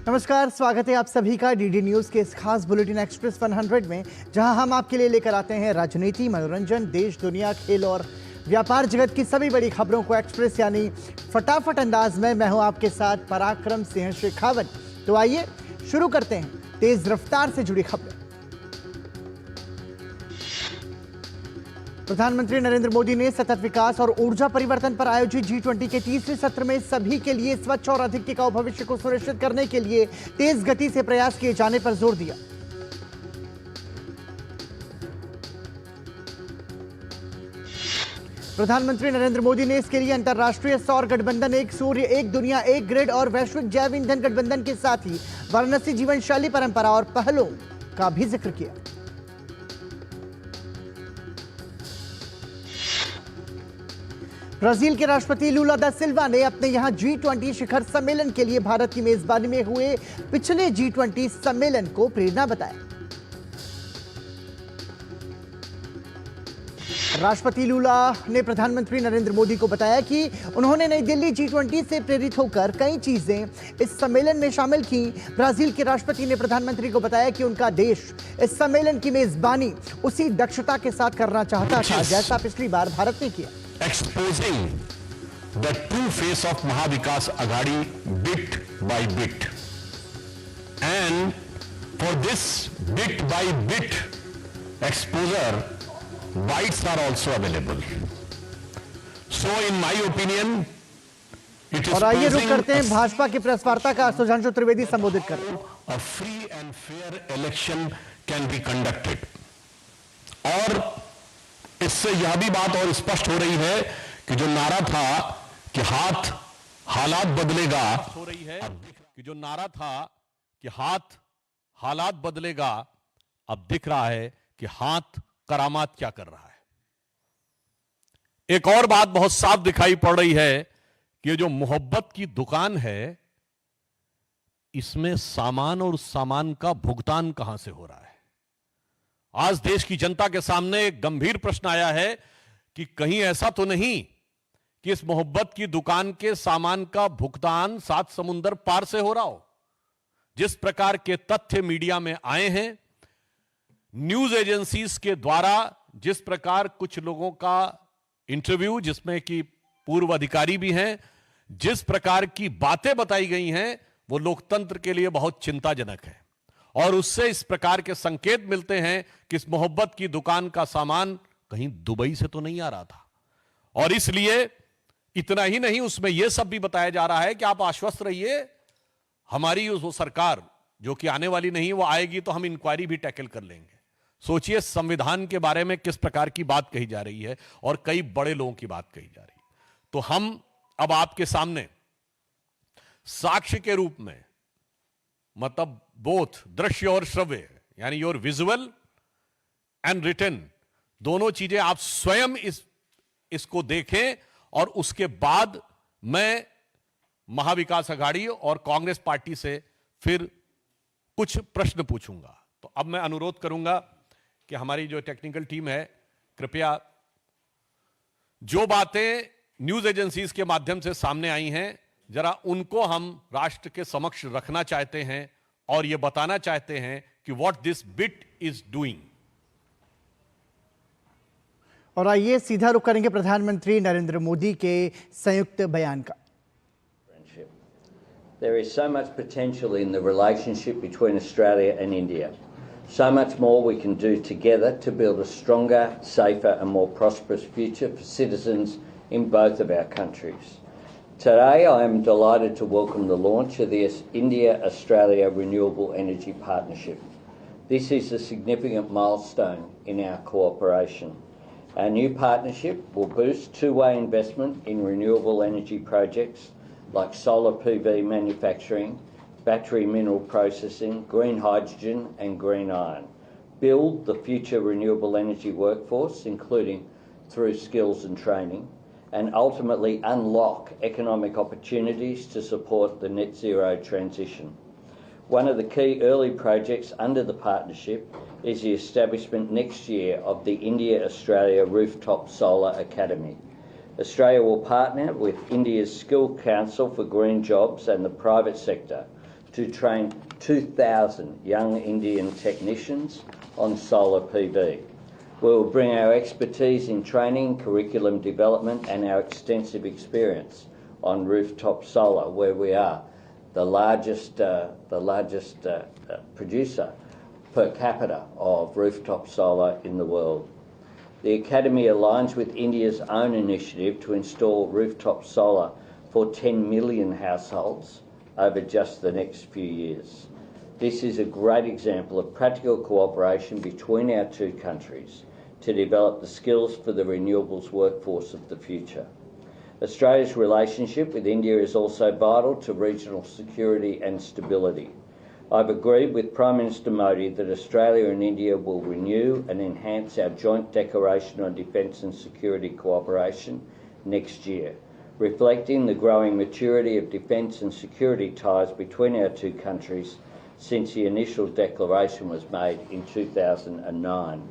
नमस्कार, स्वागत है आप सभी का डीडी न्यूज के इस खास बुलेटिन एक्सप्रेस 100 में, जहां हम आपके लिए लेकर आते हैं राजनीति, मनोरंजन, देश दुनिया, खेल और व्यापार जगत की सभी बड़ी खबरों को एक्सप्रेस यानी फटाफट अंदाज में। मैं हूं आपके साथ पराक्रम सिंह शेखावत। तो आइए शुरू करते हैं तेज रफ्तार से जुड़ी खबरें। प्रधानमंत्री नरेंद्र मोदी ने सतत विकास और ऊर्जा परिवर्तन पर आयोजित G20 के तीसरे सत्र में सभी के लिए स्वच्छ और अधिक टिकाऊ भविष्य को सुनिश्चित करने के लिए तेज गति से प्रयास किए जाने पर जोर दिया। प्रधानमंत्री नरेंद्र मोदी ने इसके लिए अंतर्राष्ट्रीय सौर गठबंधन, एक सूर्य, एक दुनिया, एक ग्रिड और वैश्विक जैव ईंधन गठबंधन के साथ ही वाराणसी जीवन शैली परंपरा और पहलों का भी जिक्र किया। ब्राजील के राष्ट्रपति लूला दा सिल्वा ने अपने यहां G20 शिखर सम्मेलन के लिए भारत की मेजबानी में हुए पिछले G20 सम्मेलन को प्रेरणा बताया। राष्ट्रपति लूला ने प्रधानमंत्री नरेंद्र मोदी को बताया कि उन्होंने नई दिल्ली G20 से प्रेरित होकर कई चीजें इस सम्मेलन में शामिल की। ब्राजील के राष्ट्रपति ने प्रधानमंत्री को बताया कि उनका देश इस सम्मेलन की मेजबानी उसी दक्षता के साथ करना चाहता था जैसा पिछली बार भारत ने किया। Exposing the true face of Mahavikas Aghadi bit by bit, and for this bit by bit exposure, bytes are also available. So, in my opinion, it is. और आइए रुक करते हैं भाजपा की प्रेस वार्ता का। सुधांशु त्रिवेदी संबोधित कर रहे हैं। A free and fair election can be conducted. और इससे यह भी बात और स्पष्ट हो रही है कि जो नारा था कि हालात बदलेगा, हो रही है कि जो नारा था कि हालात बदलेगा, अब दिख रहा है कि हाथ करामात क्या कर रहा है। एक और बात बहुत साफ दिखाई पड़ रही है कि जो मोहब्बत की दुकान है, इसमें सामान और सामान का भुगतान कहां से हो रहा है। आज देश की जनता के सामने एक गंभीर प्रश्न आया है कि कहीं ऐसा तो नहीं कि इस मोहब्बत की दुकान के सामान का भुगतान 7 समुंदर पार से हो रहा हो। जिस प्रकार के तथ्य मीडिया में आए हैं, न्यूज एजेंसीज के द्वारा जिस प्रकार कुछ लोगों का इंटरव्यू, जिसमें कि पूर्व अधिकारी भी हैं, जिस प्रकार की बातें बताई गई हैं, वो लोकतंत्र के लिए बहुत चिंताजनक है। और उससे इस प्रकार के संकेत मिलते हैं कि इस मोहब्बत की दुकान का सामान कहीं दुबई से तो नहीं आ रहा था। और इसलिए इतना ही नहीं, उसमें यह सब भी बताया जा रहा है कि आप आश्वस्त रहिए, हमारी वो सरकार जो कि आने वाली नहीं, वो आएगी तो हम इंक्वायरी भी टैकल कर लेंगे। सोचिए संविधान के बारे में किस प्रकार की बात कही जा रही है और कई बड़े लोगों की बात कही जा रही है। तो हम अब आपके सामने साक्ष्य के रूप में, मतलब बोथ दृश्य और श्रव्य, यानी योर विजुअल एंड रिटन, दोनों चीजें आप स्वयं इसको देखें। और उसके बाद मैं महाविकास अघाड़ी और कांग्रेस पार्टी से फिर कुछ प्रश्न पूछूंगा। तो अब मैं अनुरोध करूंगा कि हमारी जो टेक्निकल टीम है, कृपया जो बातें न्यूज एजेंसीज के माध्यम से सामने आई हैं, जरा उनको हम राष्ट्र के समक्ष रखना चाहते हैं और यह बताना चाहते हैं कि what this bit is doing. और आइए सीधा रुख करेंगे प्रधानमंत्री नरेंद्र मोदी के संयुक्त बयान का। There is so much potential in the relationship between Australia and India. So much more we can do together to build a stronger, safer and more prosperous future for citizens in both of our countries. Today I am delighted to welcome the launch of the India-Australia Renewable Energy Partnership. This is a significant milestone in our cooperation. Our new partnership will boost two-way investment in renewable energy projects like solar PV manufacturing, battery mineral processing, green hydrogen and green iron, build the future renewable energy workforce, including through skills and training, and ultimately unlock economic opportunities to support the net zero transition. One of the key early projects under the partnership is the establishment next year of the India-Australia Rooftop Solar Academy. Australia will partner with India's Skill Council for Green Jobs and the private sector to train 2,000 young Indian technicians on solar PV. We will bring our expertise in training, curriculum development and our extensive experience on rooftop solar, where we are the largest producer per capita of rooftop solar in the world. The Academy aligns with India's own initiative to install rooftop solar for 10 million households over just the next few years. This is a great example of practical cooperation between our two countries to develop the skills for the renewables workforce of the future. Australia's relationship with India is also vital to regional security and stability. I've agreed with Prime Minister Modi that Australia and India will renew and enhance our joint declaration on defence and security cooperation next year, reflecting the growing maturity of defence and security ties between our two countries since the initial declaration was made in 2009.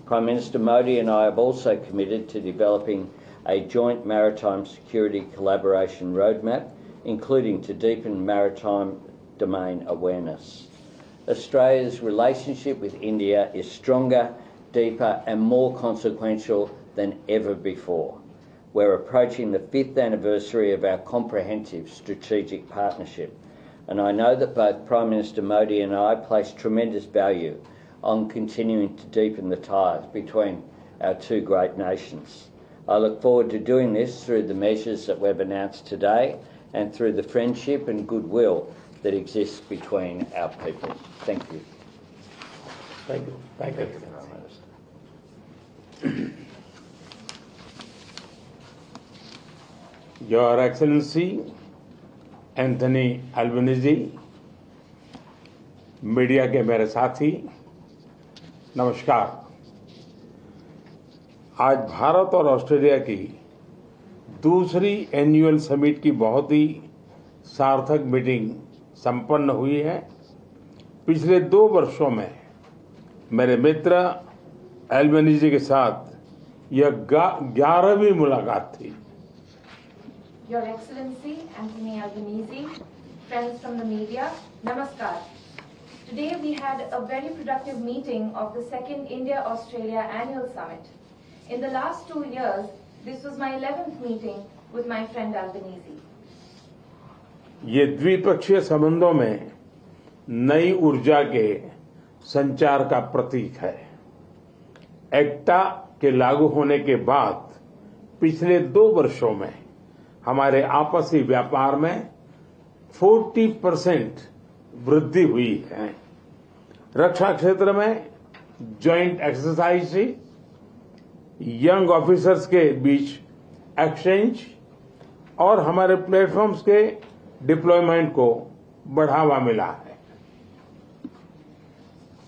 Prime Minister Modi and I have also committed to developing a joint maritime security collaboration roadmap, including to deepen maritime domain awareness. Australia's relationship with India is stronger, deeper and more consequential than ever before. We're approaching the 5th anniversary of our comprehensive strategic partnership, and I know that both Prime Minister Modi and I place tremendous value on continuing to deepen the ties between our two great nations. I look forward to doing this through the measures that we've announced today and through the friendship and goodwill that exists between our people. Thank you. Thank you. Thank you. Prime Minister. Your Excellency Anthony Albanese, media के मेरे साथी, नमस्कार। आज भारत और Australia की दूसरी annual summit की बहुत ही सार्थक मीटिंग संपन्न हुई है। पिछले 2 वर्षों में मेरे मित्र अल्बनीज़ी के साथ यह 11वीं मुलाकात थी। Your Excellency Anthony Albanese, friends from the media, Namaskar. Today we had a very productive meeting of the 2nd India-Australia Annual Summit. In the last 2 years, this was my 11th meeting with my friend Albanese. ये द्विपक्षीय संबंधों में नई ऊर्जा के संचार का प्रतीक है। एक्टा के लागू होने के बाद पिछले 2 वर्षों में हमारे आपसी व्यापार में 40% वृद्धि हुई है। रक्षा क्षेत्र में जॉइंट एक्सरसाइज, यंग ऑफिसर्स के बीच एक्सचेंज और हमारे प्लेटफॉर्म्स के डिप्लॉयमेंट को बढ़ावा मिला है।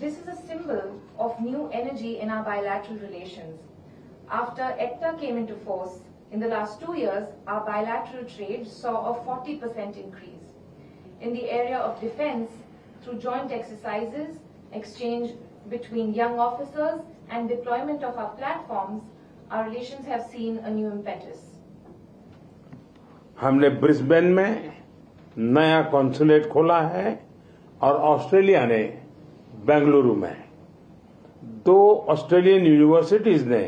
This is a symbol of new energy in our bilateral relations. After ECTA came into force, in the last 2 years, our bilateral trade saw a 40% increase. In the area of defense, through joint exercises, exchange between young officers and deployment of our platforms, our relations have seen a new impetus. हमने Brisbane में नया consulate खोला है और Australia ने बेंगलुरु में। 2 Australian universities ने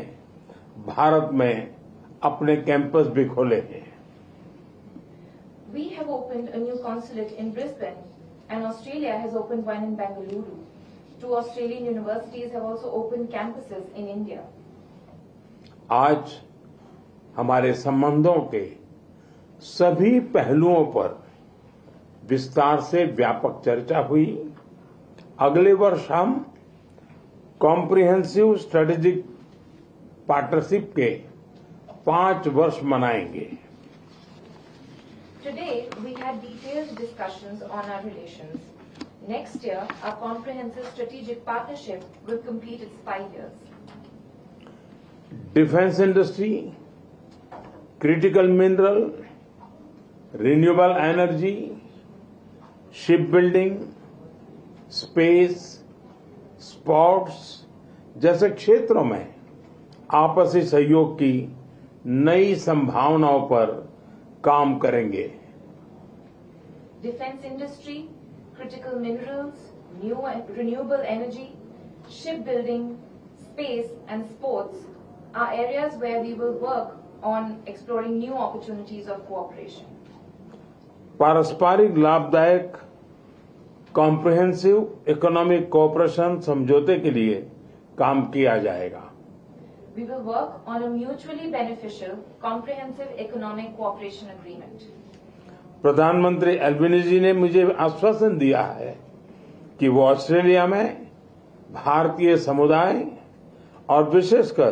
भारत में अपने कैंपस भी खोले हैं। We have opened a new consulate in Brisbane and Australia has opened one in Bengaluru. 2 Australian universities have also opened campuses in India. आज हमारे संबंधों के सभी पहलुओं पर विस्तार से व्यापक चर्चा हुई। अगले वर्ष हम कॉम्प्रिहेंसिव स्ट्रेटेजिक पार्टनरशिप के 5 वर्ष मनाएंगे। Today, we had detailed discussions on our relations. Next year, our comprehensive strategic partnership will complete its 5 years. Defence industry, critical mineral, renewable energy, ship building, space, sports जैसे क्षेत्रों में आपसी सहयोग की नई संभावनाओं पर काम करेंगे। Defense industry, critical minerals, new and renewable energy, shipbuilding, space and sports are areas where we will work on exploring new opportunities of cooperation. पारस्परिक लाभदायक कॉम्प्रिहेंसिव इकोनॉमिक कोऑपरेशन समझौते के लिए काम किया जाएगा। We will work on a mutually beneficial, comprehensive economic cooperation agreement. प्रधानमंत्री Albanese ने मुझे आश्वासन दिया है कि वो ऑस्ट्रेलिया में भारतीय समुदाय और विशेषकर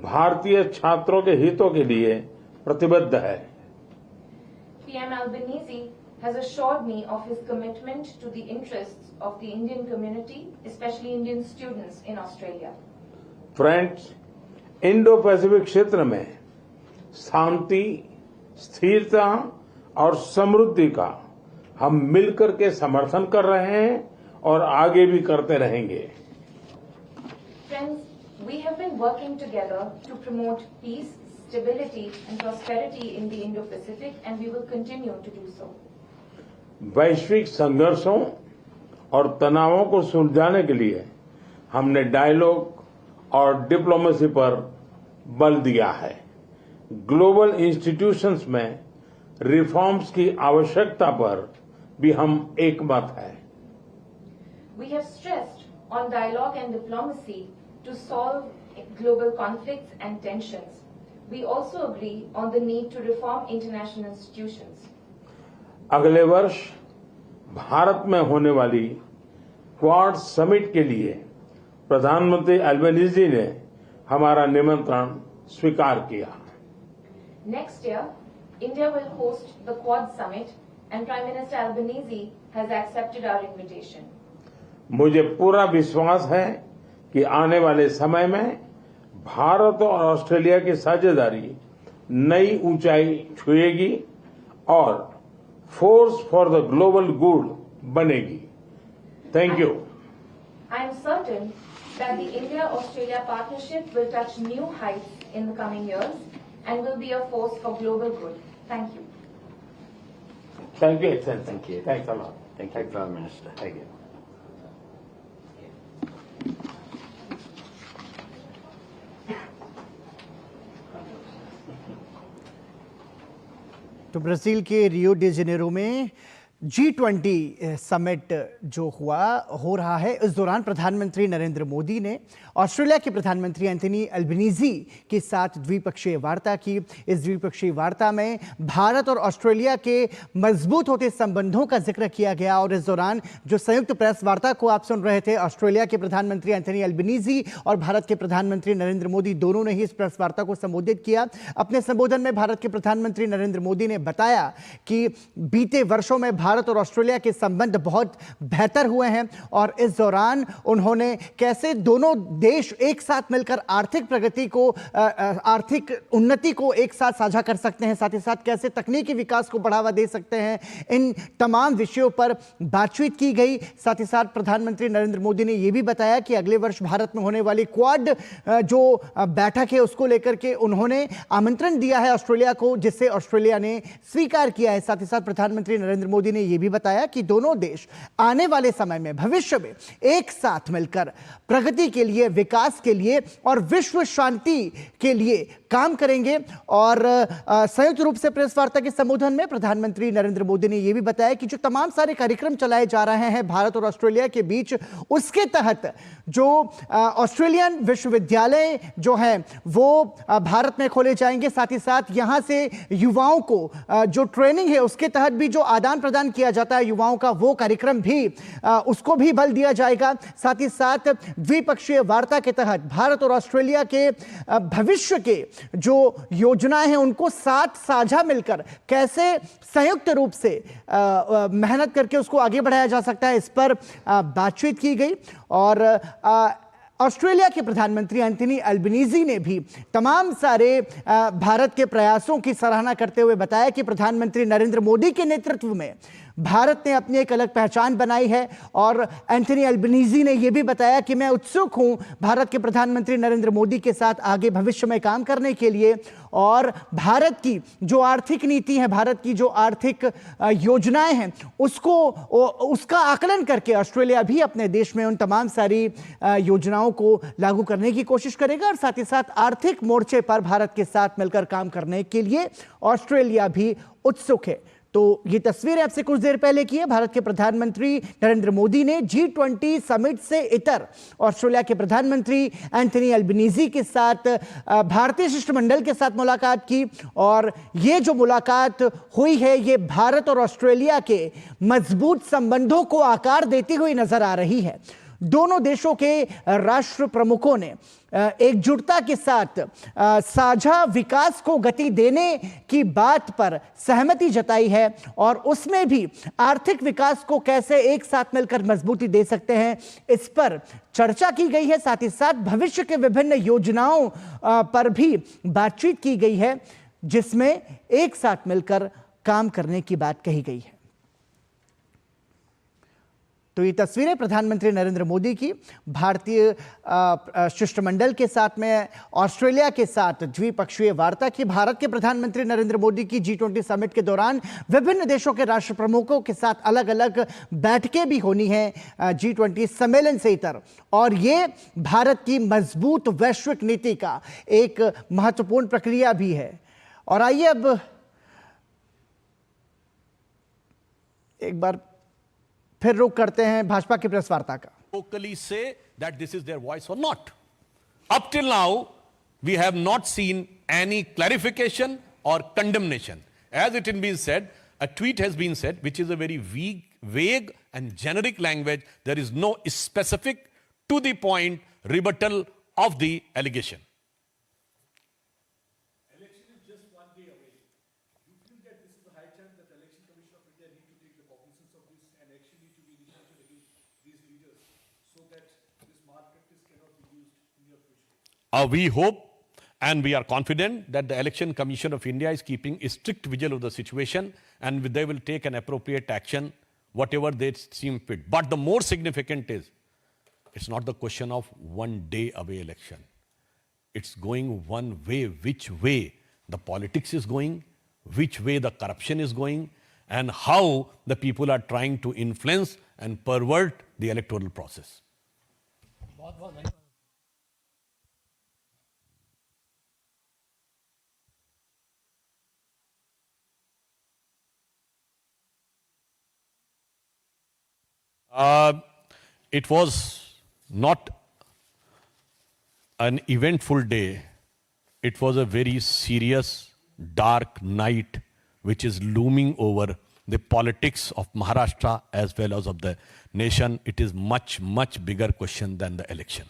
भारतीय छात्रों के हितों के लिए प्रतिबद्ध है। PM Albanese has assured me of his commitment to the interests of the Indian community, especially Indian students in Australia. Friends, Indo Pacific क्षेत्र में शांति, स्थिरता और समृद्धि का हम मिलकर के समर्थन कर रहे हैं और आगे भी करते रहेंगे। Friends, we have been working together to promote peace, stability and prosperity in the Indo-Pacific and we will continue to do so. वैश्विक संघर्षों और तनावों को सुलझाने के लिए हमने डायलॉग और डिप्लोमेसी पर बल दिया है। ग्लोबल इंस्टीट्यूशंस में रिफॉर्म्स की आवश्यकता पर भी हम एकमत हैं। We have stressed on dialogue and diplomacy to solve global conflicts and tensions. We also agree on the need to reform international institutions. अगले वर्ष भारत में होने वाली क्वाड समिट के लिए प्रधानमंत्री एल्बनीज़ी ने हमारा निमंत्रण स्वीकार किया। Next year, India will host the Quad Summit and Prime Minister Albanese has accepted our invitation. मुझे पूरा विश्वास है कि आने वाले समय में भारत और ऑस्ट्रेलिया की साझेदारी नई ऊंचाई छुएगी और force for the global good बनेगी। Thank you. I am certain that the India-Australia partnership will touch new heights in the coming years and will be a force for global good. Thank you. Thank you, Excellency. Thank you. Thanks a lot. Thank you, Prime Minister. Thank you. तो Brazil के Rio de Janeiro में G20 summit जो हो रहा है, इस दौरान प्रधानमंत्री नरेंद्र मोदी ने ऑस्ट्रेलिया के प्रधानमंत्री एंथनी अल्बनीज़ी के साथ द्विपक्षीय वार्ता की। इस द्विपक्षीय वार्ता में भारत और ऑस्ट्रेलिया के मजबूत होते संबंधों का जिक्र किया गया और इस दौरान जो संयुक्त प्रेस वार्ता को आप सुन रहे थे, ऑस्ट्रेलिया के प्रधानमंत्री एंथनी अल्बनीज़ी और भारत के प्रधानमंत्री नरेंद्र मोदी दोनों ने ही इस प्रेस वार्ता को संबोधित किया। अपने संबोधन में भारत के प्रधानमंत्री नरेंद्र मोदी ने बताया कि बीते वर्षों में भारत और ऑस्ट्रेलिया के संबंध बहुत बेहतर हुए हैं और इस दौरान उन्होंने कैसे दोनों देश एक साथ मिलकर आर्थिक प्रगति को, आर्थिक उन्नति को एक साथ साझा कर सकते हैं, साथ ही साथ कैसे तकनीकी विकास को बढ़ावा दे सकते हैं, इन तमाम विषयों पर बातचीत की गई। साथ ही साथ प्रधानमंत्री नरेंद्र मोदी ने यह भी बताया कि अगले वर्ष भारत में होने वाली क्वाड जो बैठक है उसको लेकर के उन्होंने आमंत्रण दिया है ऑस्ट्रेलिया को, जिससे ऑस्ट्रेलिया ने स्वीकार किया है। साथ ही साथ प्रधानमंत्री नरेंद्र मोदी ने यह भी बताया कि दोनों देश आने वाले समय में भविष्य में एक साथ मिलकर प्रगति के लिए, विकास के लिए और विश्व शांति के लिए काम करेंगे। और संयुक्त रूप से प्रेस वार्ता के संबोधन में प्रधानमंत्री नरेंद्र मोदी ने यह भी बताया कि जो तमाम सारे कार्यक्रम चलाए जा रहे हैं भारत और ऑस्ट्रेलिया के बीच, उसके तहत जो ऑस्ट्रेलियन विश्वविद्यालय जो हैं वो भारत में खोले जाएंगे। साथ ही साथ यहां से युवाओं को जो ट्रेनिंग है उसके तहत भी जो आदान प्रदान किया जाता है युवाओं का, वो कार्यक्रम भी उसको भी बल दिया जाएगा। साथ ही साथ द्विपक्षीय वार्ता के तहत भारत और ऑस्ट्रेलिया के भविष्य के जो योजनाएं हैं उनको साथ साझा मिलकर कैसे संयुक्त रूप से मेहनत करके उसको आगे बढ़ाया जा सकता है, इस पर बातचीत की गई। और ऑस्ट्रेलिया के प्रधानमंत्री एंथनी अल्बनीज़ी ने भी तमाम सारे भारत के प्रयासों की सराहना करते हुए बताया कि प्रधानमंत्री नरेंद्र मोदी के नेतृत्व में भारत ने अपनी एक अलग पहचान बनाई है। और एंथनी अल्बनीज़ी ने यह भी बताया कि मैं उत्सुक हूं भारत के प्रधानमंत्री नरेंद्र मोदी के साथ आगे भविष्य में काम करने के लिए और भारत की जो आर्थिक नीति है, भारत की जो आर्थिक योजनाएं हैं, उसका आकलन करके ऑस्ट्रेलिया भी अपने देश में उन तमाम सारी योजनाओं को लागू करने की कोशिश करेगा और साथ ही साथ आर्थिक मोर्चे पर भारत के साथ मिलकर काम करने के लिए ऑस्ट्रेलिया भी उत्सुक है। तो ये तस्वीर आपसे कुछ देर पहले की है। भारत के प्रधानमंत्री नरेंद्र मोदी ने G20 समिट से इतर ऑस्ट्रेलिया के प्रधानमंत्री एंथनी अल्बनीजी के साथ भारतीय शिष्टमंडल के साथ मुलाकात की और ये जो मुलाकात हुई है ये भारत और ऑस्ट्रेलिया के मजबूत संबंधों को आकार देती हुई नजर आ रही है। दोनों देशों के राष्ट्र प्रमुखों ने एकजुटता के साथ साझा विकास को गति देने की बात पर सहमति जताई है और उसमें भी आर्थिक विकास को कैसे एक साथ मिलकर मजबूती दे सकते हैं, इस पर चर्चा की गई है। साथ ही साथ भविष्य के विभिन्न योजनाओं पर भी बातचीत की गई है, जिसमें एक साथ मिलकर काम करने की बात कही गई है। तो ये तस्वीरें प्रधानमंत्री नरेंद्र मोदी की भारतीय शिष्टमंडल के साथ में ऑस्ट्रेलिया के साथ द्विपक्षीय वार्ता की। भारत के प्रधानमंत्री नरेंद्र मोदी की G20 समिट के दौरान विभिन्न देशों के राष्ट्र प्रमुखों के साथ अलग अलग बैठकें भी होनी हैं G20 सम्मेलन से इतर, और ये भारत की मजबूत वैश्विक नीति का एक महत्वपूर्ण प्रक्रिया भी है। और आइए अब एक बार फिर रुक करते हैं भाजपा की प्रेस वार्ता का। Locally say that this is their voice or not. Up till now, we have not seen any clarification or condemnation. As it has been said, a tweet has been said, which is a very vague and generic language. There is no specific, to the point rebuttal of the allegation. Election is just 1 day away. You feel that this is a high chance that the Election Commission of India need to take the cognizance of this and action need to be initiated against these leaders so that this malpractice cannot be used in your future? We hope and we are confident that the Election Commission of India is keeping a strict vigil of the situation and they will take an appropriate action, whatever they seem fit. But the more significant is, it's not the question of 1 day away election. It's going one way, which way the politics is going, which way the corruption is going, and how the people are trying to influence and pervert the electoral process. It was not an eventful day. It was a very serious, dark night which is looming over the politics of Maharashtra as well as of the nation. It is much, much bigger question than the election.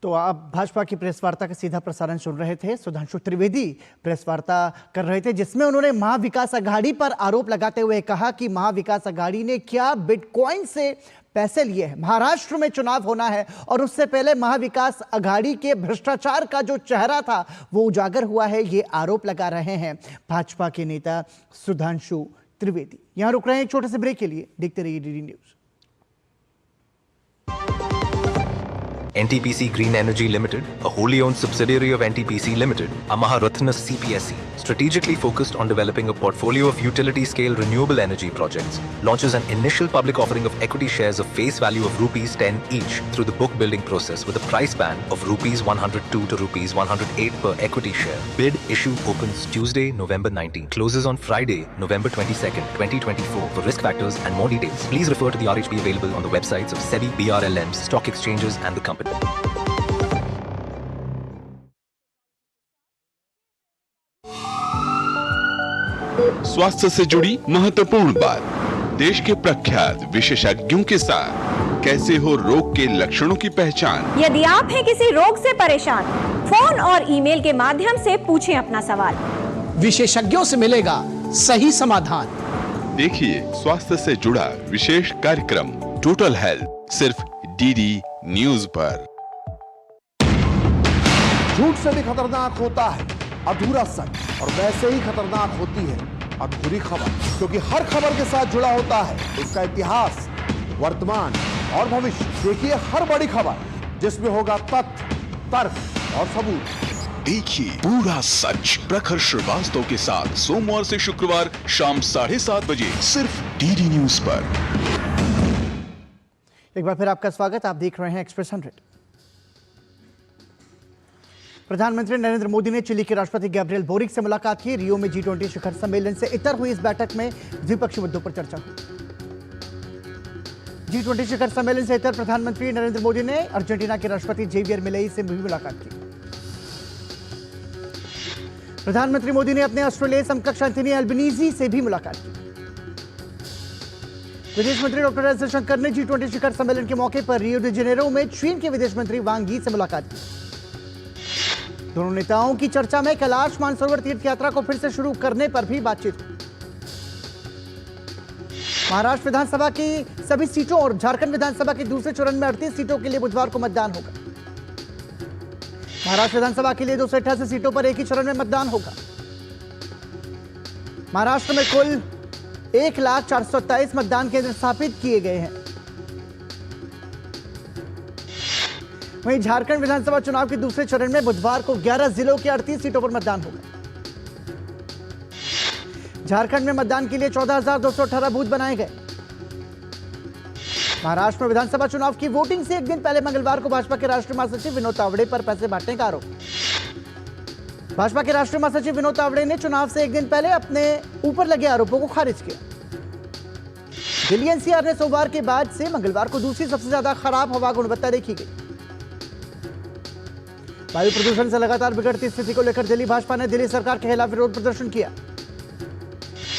तो आप भाजपा की press वार्ता का सीधा प्रसारण सुन रहे थे। Sudhanshu Trivedi press वार्ता कर रहे थे, जिसमें उन्होंने महाविकास अघाड़ी पर आरोप लगाते हुए कहा कि महाविकास अघाड़ी ने क्या बिटकॉइन से पैसे लिए हैं। महाराष्ट्र में चुनाव होना है और उससे पहले महाविकास अघाड़ी के भ्रष्टाचार का जो चेहरा था वो उजागर हुआ है, ये आरोप लगा रहे हैं भाजपा के नेता सुधांशु त्रिवेदी। यहां रुक रहे हैं एक छोटे से ब्रेक के लिए, देखते रहिए DD news. NTPC Green Energy Limited, a wholly owned subsidiary of NTPC Limited, Amaharatna CPSE, strategically focused on developing a portfolio of utility-scale renewable energy projects, launches an initial public offering of equity shares of face value of rupees 10 each through the book building process with a price band of rupees 102 to rupees 108 per equity share. Bid issue opens Tuesday, November 19, closes on Friday, November 22nd, 2024. For risk factors and more details, please refer to the RHP available on the websites of SEBI, BRLMs, stock exchanges and the company. स्वास्थ्य से जुड़ी महत्वपूर्ण बात, देश के प्रख्यात विशेषज्ञों के साथ कैसे हो रोग के लक्षणों की पहचान। यदि आप हैं किसी रोग से परेशान, फोन और ईमेल के माध्यम से पूछें अपना सवाल, विशेषज्ञों से मिलेगा सही समाधान। देखिए स्वास्थ्य से जुड़ा विशेष कार्यक्रम टोटल हेल्थ, सिर्फ डीडी न्यूज पर। झूठ से भी खतरनाक होता है अधूरा सच, और वैसे ही खतरनाक होती है अधूरी खबर, क्योंकि हर खबर के साथ जुड़ा होता है उसका इतिहास, वर्तमान और भविष्य। देखिए हर बड़ी खबर जिसमें होगा तथ्य, तर्क और सबूत। देखिए पूरा सच प्रखर श्रीवास्तव के साथ सोमवार से शुक्रवार शाम 7:30 बजे सिर्फ डीडी न्यूज पर। एक बार फिर आपका स्वागत। आप देख रहे हैं एक्सप्रेस 100। प्रधानमंत्री नरेंद्र मोदी ने चिली के राष्ट्रपति गैब्रियल बोरिक से मुलाकात की। रियो में G20 शिखर सम्मेलन से इतर हुई इस बैठक में द्विपक्षीय मुद्दों पर चर्चा हुई। G20 शिखर सम्मेलन से इतर प्रधानमंत्री नरेंद्र मोदी ने अर्जेंटीना के राष्ट्रपति जेवियर मिलेई से भी मुलाकात की। प्रधानमंत्री मोदी ने अपने ऑस्ट्रेलियाई समकक्ष एंथनी एल्बनीजी से भी मुलाकात की। विदेश मंत्री डॉक्टर एस जयशंकर ने G20 शिखर सम्मेलन के मौके पर रियो डी जेनेरो में चीन के विदेश मंत्री वांग यी से मुलाकात की। दोनों नेताओं की चर्चा में कैलाश मानसरोवर तीर्थ यात्रा को फिर से शुरू करने पर भी बातचीत हुई। महाराष्ट्र विधानसभा की सभी सीटों और झारखंड विधानसभा के दूसरे चरण में 38 सीटों के लिए बुधवार को मतदान होगा। महाराष्ट्र विधानसभा के लिए 288 सीटों पर एक ही चरण में मतदान होगा। महाराष्ट्र में कुल 1,04,27 मतदान केंद्र स्थापित किए गए हैं। वहीं झारखंड विधानसभा चुनाव के दूसरे चरण में बुधवार को 11 जिलों के 38 सीटों पर मतदान होगा। झारखंड में मतदान के लिए 14,218 बूथ बनाए गए। महाराष्ट्र में विधानसभा चुनाव की वोटिंग से एक दिन पहले मंगलवार को भाजपा के राष्ट्रीय महासचिव विनोद तावड़े पर पैसे बांटने का आरोप। भाजपा के राष्ट्रीय महासचिव विनोद तावड़े ने चुनाव से एक दिन पहले अपने ऊपर लगे आरोपों को खारिज किया। दिल्ली एनसीआर ने सोमवार के बाद से मंगलवार को दूसरी सबसे ज्यादा खराब हवा गुणवत्ता देखी गई। वायु प्रदूषण से लगातार बिगड़ती स्थिति को लेकर दिल्ली भाजपा ने दिल्ली सरकार के खिलाफ विरोध प्रदर्शन किया।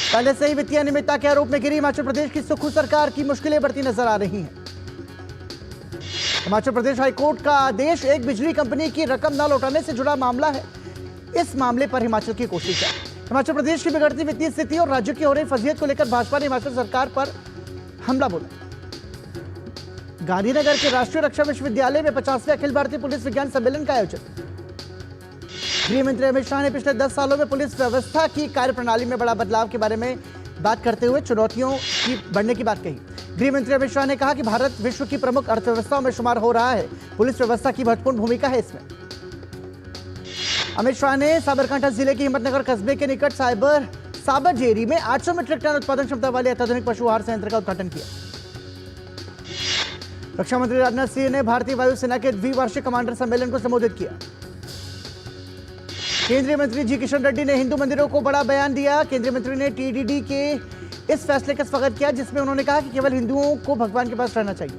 पहले से ही वित्तीय अनियमितता के आरोप में घिरी हिमाचल प्रदेश की सुक्खू सरकार की मुश्किलें बढ़ती नजर आ रही हैं। हिमाचल प्रदेश हाईकोर्ट का आदेश एक बिजली कंपनी की रकम न लौटाने से जुड़ा मामला है। इस मामले पर हिमाचल की कोशिश है। हिमाचल प्रदेश की बिगड़ती वित्तीय स्थिति और राज्य की हो रही फजीहत को लेकर भाजपा ने हिमाचल सरकार पर हमला बोला। गांधीनगर के राष्ट्रीय रक्षा विश्वविद्यालय में 50वें अखिल भारतीय पुलिस विज्ञान सम्मेलन का आयोजन। गृह मंत्री अमित शाह ने पिछले 10 सालों में पुलिस व्यवस्था की कार्यप्रणाली में बड़ा बदलाव के बारे में बात करते हुए चुनौतियों की बढ़ने की बात कही। गृह मंत्री अमित शाह ने कहा कि भारत विश्व की प्रमुख अर्थव्यवस्थाओं में शुमार हो रहा है। पुलिस व्यवस्था की महत्वपूर्ण भूमिका है इसमें। अमित शाह ने साबरकांठा जिले के हिम्मतनगर कस्बे के निकट साबरजेरी में 800 मीट्रिक टन उत्पादन क्षमता वाले अत्याधुनिक पशु आहार संयंत्र का उद्घाटन किया। रक्षा मंत्री राजनाथ सिंह ने भारतीय वायुसेना के द्विवार्षिक कमांडर सम्मेलन को संबोधित किया। केंद्रीय मंत्री जी किशन रेड्डी ने हिंदू मंदिरों को बड़ा बयान दिया। केंद्रीय मंत्री ने टीडीडी के इस फैसले का स्वागत किया जिसमें उन्होंने कहा कि केवल हिंदुओं को भगवान के पास रहना चाहिए।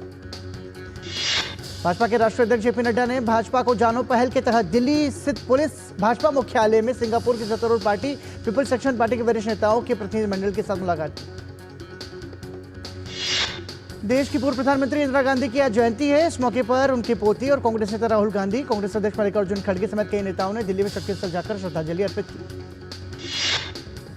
भाजपा के राष्ट्रीय अध्यक्ष जेपी नड्डा ने भाजपा को जानो पहल के तहत दिल्ली स्थित पुलिस भाजपा मुख्यालय में सिंगापुर की सत्तारूढ़ पार्टी पीपल्स एक्शन पार्टी के वरिष्ठ नेताओं के प्रतिनिधिमंडल के साथ मुलाकात की। देश की पूर्व प्रधानमंत्री इंदिरा गांधी की आज जयंती है। इस मौके पर उनके पोती और कांग्रेस नेता राहुल गांधी, कांग्रेस अध्यक्ष मल्लिकार्जुन खड़गे समेत कई नेताओं ने दिल्ली में शक्ति स्थल जाकर श्रद्धांजलि अर्पित की।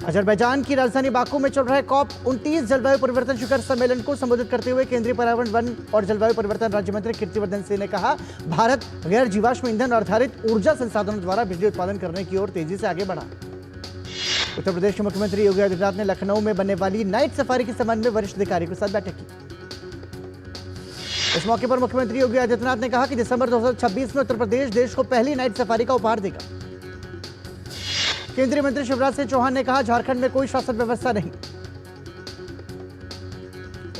अजरबैजान की राजधानी बाकू में चल रहे COP29 जलवायु परिवर्तन शिखर सम्मेलन को संबोधित करते हुए केंद्रीय पर्यावरण, वन और जलवायु परिवर्तन राज्य मंत्री कीर्तिवर्धन सिंह ने कहा, भारत गैर जीवाश्म ईंधन आधारित ऊर्जा संसाधनों द्वारा बिजली उत्पादन करने की ओर तेजी से आगे बढ़ा। उत्तर प्रदेश के मुख्यमंत्री योगी आदित्यनाथ ने लखनऊ में बनने वाली नाइट सफारी के संबंध में वरिष्ठ अधिकारियों के साथ बैठक की। इस मौके पर मुख्यमंत्री योगी आदित्यनाथ ने कहा कि दिसंबर 2026 में उत्तर प्रदेश देश को पहली नाइट सफारी का उपहार देगा। केंद्रीय मंत्री शिवराज सिंह चौहान ने कहा, झारखंड में कोई शासन व्यवस्था नहीं।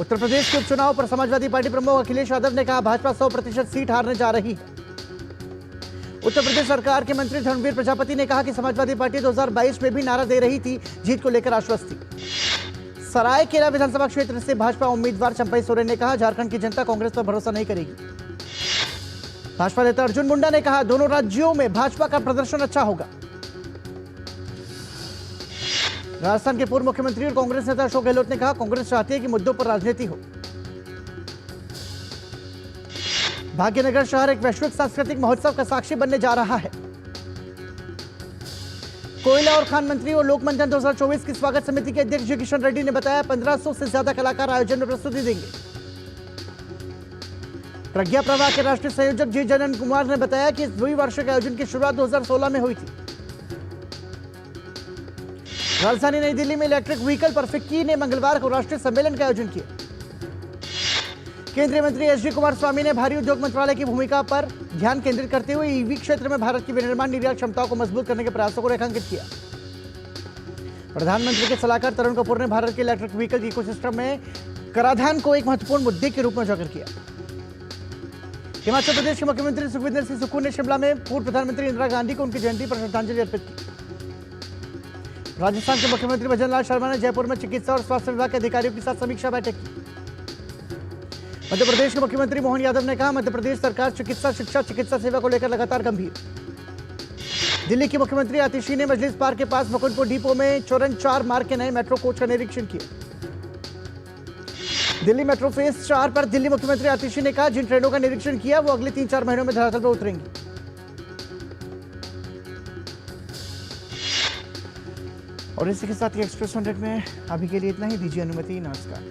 उत्तर प्रदेश के उपचुनाव पर समाजवादी पार्टी प्रमुख अखिलेश यादव ने कहा, भाजपा 100% सीट हारने जा रही है। उत्तर प्रदेश सरकार के मंत्री धर्मवीर प्रजापति ने कहा कि समाजवादी पार्टी 2022 में भी नारा दे रही थी, जीत को लेकर आश्वस्त थी। सरायकेला विधानसभा क्षेत्र से भाजपा उम्मीदवार चंपई सोरेन ने कहा, झारखंड की जनता कांग्रेस पर भरोसा नहीं करेगी। भाजपा नेता अर्जुन मुंडा ने कहा, दोनों राज्यों में भाजपा का प्रदर्शन अच्छा होगा। राजस्थान के पूर्व मुख्यमंत्री और कांग्रेस नेता अशोक गहलोत ने कहा, कांग्रेस चाहती है कि मुद्दों पर राजनीति हो। भाग्यनगर शहर एक वैश्विक सांस्कृतिक महोत्सव का साक्षी बनने जा रहा है। कोयला और खान मंत्री और लोक मंथन 2024 की स्वागत समिति के अध्यक्ष जी किशन रेड्डी ने बताया, 1500 से ज्यादा कलाकार आयोजन में प्रस्तुति देंगे। प्रज्ञा प्रवाह के राष्ट्रीय संयोजक जी जनन कुमार ने बताया कि इस द्विवार्षिक आयोजन की शुरुआत 2016 में हुई थी। राजधानी नई दिल्ली में इलेक्ट्रिक व्हीकल पर फिक्की ने मंगलवार को राष्ट्रीय सम्मेलन का आयोजन किया। केंद्रीय मंत्री एस.डी. कुमारस्वामी ने भारी उद्योग मंत्रालय की भूमिका पर ध्यान केंद्रित करते हुए ईवी क्षेत्र में भारत की विनिर्माण निर्यात क्षमताओं को मजबूत करने के प्रयासों को रेखांकित किया। प्रधानमंत्री के सलाहकार तरुण कपूर ने भारत के इलेक्ट्रिक व्हीकल इकोसिस्टम में कराधान को एक महत्वपूर्ण मुद्दे के रूप में उजागर किया। हिमाचल प्रदेश के मुख्यमंत्री सुखविंदर सिंह सुक्खू ने शिमला में पूर्व प्रधानमंत्री इंदिरा गांधी को उनकी जयंती पर श्रद्धांजलि अर्पित की। राजस्थान के मुख्यमंत्री भजनलाल शर्मा ने जयपुर में चिकित्सा और स्वास्थ्य विभाग के अधिकारियों के साथ समीक्षा बैठक की। मध्य प्रदेश के मुख्यमंत्री मोहन यादव ने कहा, मध्य प्रदेश सरकार चिकित्सा शिक्षा चिकित्सा सेवा को लेकर लगातार गंभीर। दिल्ली की मुख्यमंत्री आतिशी ने मजलिस पार्क के पास मुकुंदपुर डिपो में चरण 4 मार्ग के नए मेट्रो कोच का निरीक्षण किया। दिल्ली मेट्रो फेज 4 पर दिल्ली मुख्यमंत्री आतिशी ने कहा, जिन ट्रेनों का निरीक्षण किया वो अगले 3-4 महीनों में धरातल पर उतरेंगी। और इसी के साथ ही एक्सप्रेस 100 में अभी के लिए इतना ही। दीजिए अनुमति। नमस्कार।